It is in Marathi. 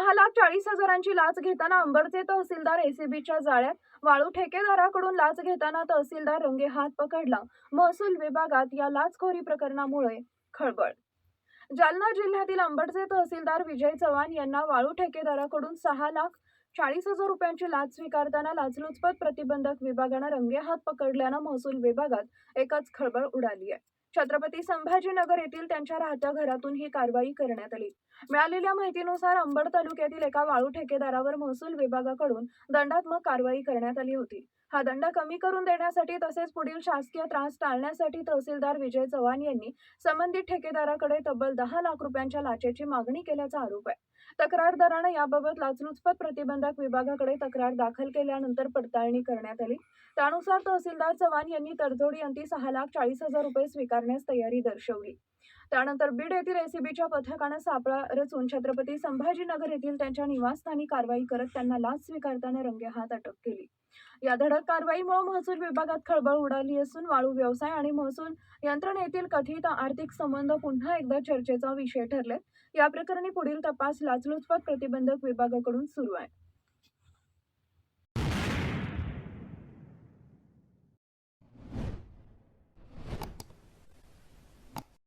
6,40,000ची लाच घेताना अंबडचे तहसीलदार एसीबीच्या जाळ्यात. वाळू ठेकेदाराकडून लाच घेताना तहसीलदार रंगेहात पकडला. महसूल विभागात या लाचखोरी प्रकरणामुळे खळबळ. जालना जिल्ह्यातील अंबडचे तहसीलदार विजय चव्हाण यांना वाळू ठेकेदाराकडून 6,40,000 रुपयांची लाच स्वीकारताना लाचलुचपत प्रतिबंधक विभागानं रंगेहात पकडल्यानं महसूल विभागात एकच खळबळ उडाली आहे. छत्रपती संभाजीनगर येथील त्यांच्या राहत्या घरातून ही कारवाई करण्यात आली. मिळालेल्या माहितीनुसार अंबड तालुक्यातील एका वाळू ठेकेदारावर महसूल विभागाकडून दंडात्मक कारवाई करण्यात आली होती. हा दंड कमी करून देण्यासाठी तसेच पुढील शासकीय त्रास टाळण्यासाठी तहसीलदार विजय चव्हाण यांनी संबंधित ठेकेदाराकडे तब्बल 10 लाख रुपयांच्या लाचेची मागणी केल्याचा आरोप आहे. तक्रारदारानं याबाबत लाचलुचपत प्रतिबंधक विभागाकडे तक्रार दाखल केल्यानंतर पडताळणी करण्यात आली. त्यानुसार तहसीलदार चव्हाण यांनी तडजोडी 6,40,000 रुपये स्वीकारण्यास तयारी दर्शवली. त्यानंतर बीड येथील एसीबीच्या पथकानं सापळा रचून छत्रपती संभाजीनगर येथील त्यांच्या निवासस्थानी कारवाई करत त्यांना लाच स्वीकारताना रंगेहात अटक केली. या धडक कारवाईमुळे महसूल विभागात खळबळ उडाली असून वाळू व्यवसाय आणि महसूल यंत्रणेतील कथित आर्थिक संबंध पुन्हा एकदा चर्चेचा विषय ठरले. या प्रकरणी पुढील तपास लाचलुचपत प्रतिबंधक विभागाकडून सुरू आहे.